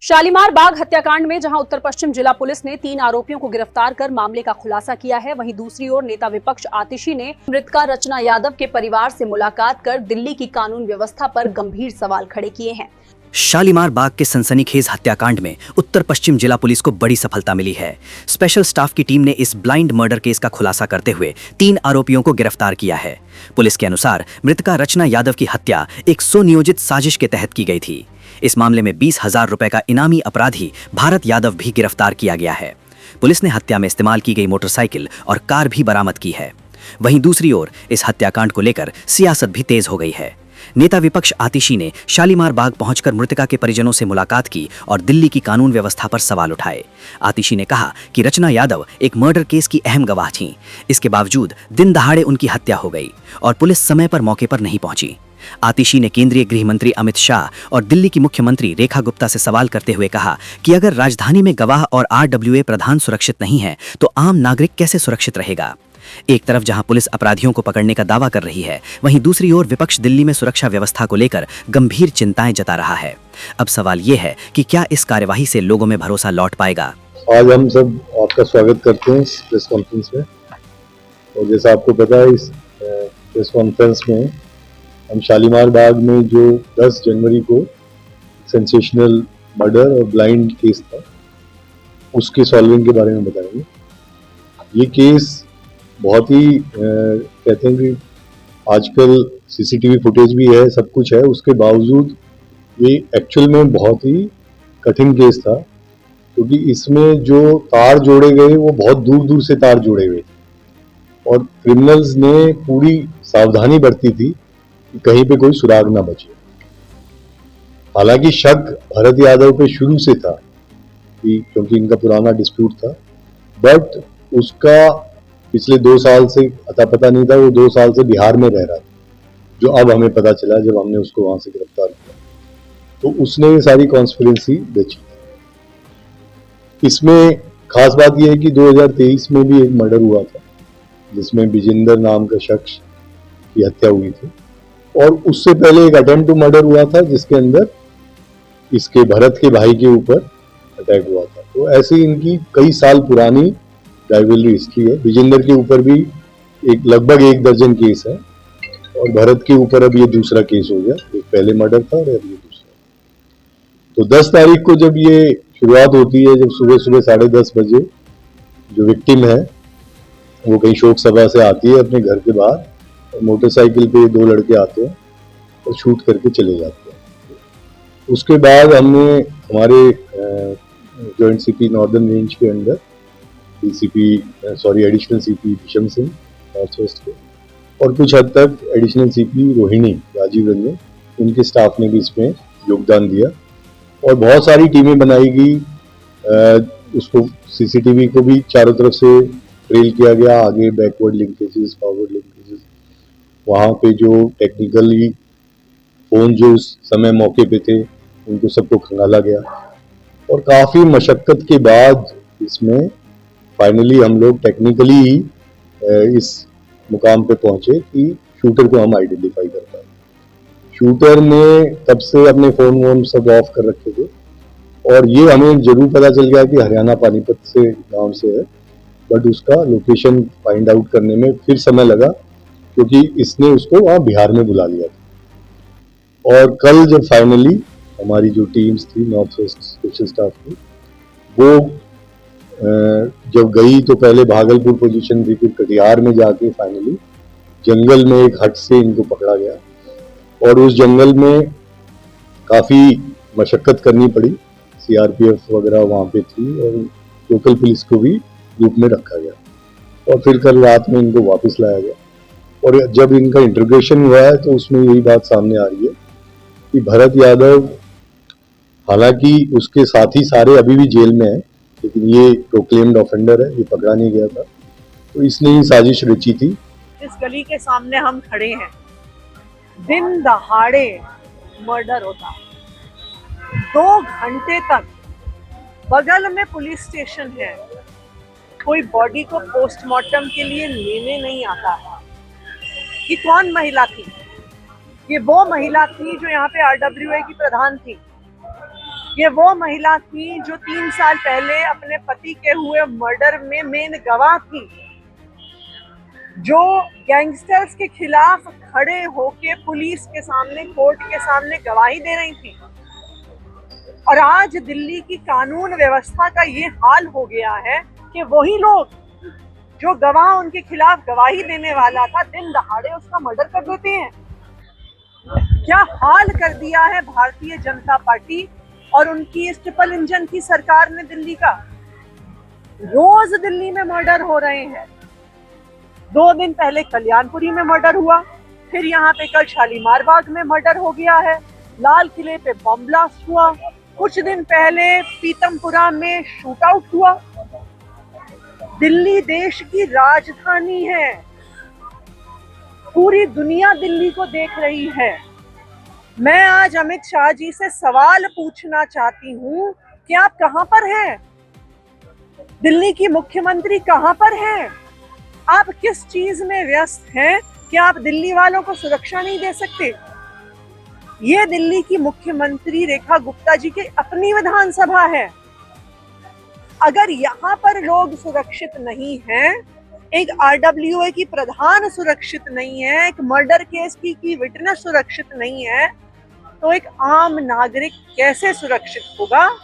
शालीमार बाग हत्याकांड में जहां उत्तर पश्चिम जिला पुलिस ने 3 आरोपियों को गिरफ्तार कर मामले का खुलासा किया है, वहीं दूसरी ओर नेता विपक्ष आतिशी ने मृतका रचना यादव के परिवार से मुलाकात कर दिल्ली की कानून व्यवस्था पर गंभीर सवाल खड़े किए हैं। शालीमार बाग के सनसनीखेज हत्याकांड में उत्तर पश्चिम जिला पुलिस को बड़ी सफलता मिली है। स्पेशल स्टाफ की टीम ने इस ब्लाइंड मर्डर केस का खुलासा करते हुए 3 आरोपियों को गिरफ्तार किया है। पुलिस के अनुसार मृतका रचना यादव की हत्या एक सुनियोजित साजिश के तहत की गई थी। इस मामले में 20,000 रुपए का इनामी अपराधी भारत यादव भी गिरफ्तार किया गया है। पुलिस ने हत्या में इस्तेमाल की गई मोटरसाइकिल और कार भी बरामद की है। वहीं दूसरी ओर इस हत्याकांड को लेकर सियासत भी तेज हो गई है। नेता विपक्ष आतिशी ने शालीमार बाग पहुंचकर मृतका के परिजनों से मुलाकात की और दिल्ली की कानून व्यवस्था पर सवाल उठाए। आतिशी ने कहा कि रचना यादव एक मर्डर केस की अहम गवाह थीं। इसके बावजूद दिन दहाड़े उनकी हत्या हो गई और पुलिस समय पर मौके पर नहीं पहुंची। आतिशी ने केंद्रीय गृह मंत्री अमित शाह और दिल्ली की मुख्यमंत्री रेखा गुप्ता से सवाल करते हुए कहा कि अगर राजधानी में गवाह और RWA प्रधान सुरक्षित नहीं है तो आम नागरिक कैसे सुरक्षित रहेगा। एक तरफ जहां पुलिस अपराधियों को पकड़ने का दावा कर रही है, वहीं दूसरी ओर विपक्ष दिल्ली में सुरक्षा व्यवस्था को लेकर गंभीर चिंताएं जता रहा है। अब सवाल ये है कि क्या इस कार्यवाही से लोगों में भरोसा लौट पाएगा। आज हम सब आपका स्वागत करते हैं इस प्रेस कॉन्फ्रेंस में। और जैसा आपको पता है, इस प्रेस कॉन्फ्रेंस में हम शालीमार बाग में जो 10 जनवरी को सेंसेशनल मर्डर और ब्लाइंड केस था, उसके सॉल्विंग के बारे में बताएंगे। ये केस बहुत ही कहते हैं कि आजकल CCTV फुटेज भी है, सब कुछ है, उसके बावजूद ये एक्चुअल में बहुत ही कठिन केस था, क्योंकि इसमें जो तार जोड़े गए वो बहुत दूर दूर से तार जोड़े हुए थे और क्रिमिनल्स ने पूरी सावधानी बरती थी कि कहीं पे कोई सुराग ना बचे। हालांकि शक भरत यादव पे शुरू से था कि क्योंकि इनका पुराना डिस्प्यूट था, बट उसका पिछले 2 साल से अता पता नहीं था। वो 2 साल से बिहार में रह रहा था, जो अब हमें पता चला जब हमने उसको वहां से गिरफ्तार किया। तो उसने ये सारी कॉन्स्पिरेसी रची। इसमें खास बात यह है कि 2023 में भी एक मर्डर हुआ था, जिसमें विजेंद्र नाम का शख्स की हत्या हुई थी, और उससे पहले एक अटेम्प्ट टू मर्डर हुआ था, जिसके अंदर इसके भरत के भाई के ऊपर अटैक हुआ था। तो ऐसी इनकी कई साल पुरानी राइवलरी हिस्ट्री है। विजेंद्र के ऊपर भी लगभग 1 दर्जन केस है और भरत के ऊपर अब ये दूसरा केस हो गया। एक पहले मर्डर था और अब ये दूसरा। तो 10 तारीख को जब ये शुरुआत होती है, जब सुबह सुबह 10:30 बजे जो विक्टिम है वो कहीं शोक सभा से आती है अपने घर के बाहर, और मोटरसाइकिल पे 2 लड़के आते हैं और शूट करके चले जाते हैं। उसके बाद हमने हमारे जॉइंट CP नॉर्दर्न रेंज के अंदर additional CP Visham Singh north west के, और कुछ हद तक एडिशनल CP रोहिणी राजीव रंजन, उनके स्टाफ ने भी इसमें योगदान दिया और बहुत सारी टीमें बनाई गई। उसको CCTV को भी चारों तरफ से ट्रेल किया गया, आगे बैकवर्ड लिंकेजेस, फॉरवर्ड लिंकेजेस, वहाँ पे जो टेक्निकली फोन जो उस समय मौके पे थे उनको सबको खंगाला गया, और काफ़ी मशक्क़त के बाद इसमें फाइनली हम लोग टेक्निकली ही इस मुकाम पे पहुंचे कि शूटर को हम आइडेंटिफाई कर पाए। शूटर ने तब से अपने फोन वोन सब ऑफ कर रखे थे, और ये हमें जरूर पता चल गया कि हरियाणा पानीपत से गांव से है, बट उसका लोकेशन फाइंड आउट करने में फिर समय लगा, क्योंकि इसने उसको वहाँ बिहार में बुला लिया था। और कल जब फाइनली हमारी जो टीम्स थी नॉर्थ वेस्ट स्पेशल स्टाफ की, वो जब गई तो पहले भागलपुर पोजीशन थी, फिर कटिहार में जाके फाइनली जंगल में एक हट से इनको पकड़ा गया, और उस जंगल में काफ़ी मशक्क़त करनी पड़ी। CRPF वगैरह वहाँ पे थी और लोकल पुलिस को भी ग्रुप में रखा गया, और फिर कल रात में इनको वापस लाया गया। और जब इनका इंटरोगेशन हुआ है तो उसमें यही बात सामने आ रही है कि भरत यादव, हालांकि उसके साथी सारे अभी भी जेल में हैं, लेकिन ये प्रोक्लेम्ड ऑफेंडर है, ये पकड़ा नहीं गया था, तो इसने ही साजिश रची थी। इस गली के सामने हम खड़े हैं, दिन दहाड़े मर्डर होता, 2 घंटे तक बगल में पुलिस स्टेशन है, कोई बॉडी को पोस्टमार्टम के लिए लेने नहीं आता है। कि कौन महिला थी? ये वो महिला थी जो यहाँ पे RWA की प्रधान थी। ये वो महिला थी जो 3 साल पहले अपने पति के हुए मर्डर में मेन गवाह थी, जो गैंगस्टर्स के खिलाफ खड़े होके पुलिस के सामने, कोर्ट के सामने गवाही दे रही थी। और आज दिल्ली की कानून व्यवस्था का ये हाल हो गया है कि वही लोग जो गवाह उनके खिलाफ गवाही देने वाला था, दिन दहाड़े उसका मर्डर कर देते हैं। क्या हाल कर दिया है भारतीय जनता पार्टी और उनकी इस ट्रिपल इंजन की सरकार ने दिल्ली का। रोज दिल्ली में मर्डर हो रहे हैं। 2 दिन पहले कल्याणपुरी में मर्डर हुआ, फिर यहाँ पे कल शालीमार बाग में मर्डर हो गया है, लाल किले पे बम ब्लास्ट हुआ, कुछ दिन पहले पीतमपुरा में शूट आउट हुआ। दिल्ली देश की राजधानी है, पूरी दुनिया दिल्ली को देख रही है। मैं आज अमित शाह जी से सवाल पूछना चाहती हूँ कि आप कहां पर हैं? दिल्ली की मुख्यमंत्री कहां पर हैं? आप किस चीज में व्यस्त हैं कि आप दिल्ली वालों को सुरक्षा नहीं दे सकते? ये दिल्ली की मुख्यमंत्री रेखा गुप्ता जी की अपनी विधानसभा है। अगर यहाँ पर लोग सुरक्षित नहीं हैं, एक RWA की प्रधान सुरक्षित नहीं है, एक मर्डर केस की विटनेस सुरक्षित नहीं है, तो एक आम नागरिक कैसे सुरक्षित होगा?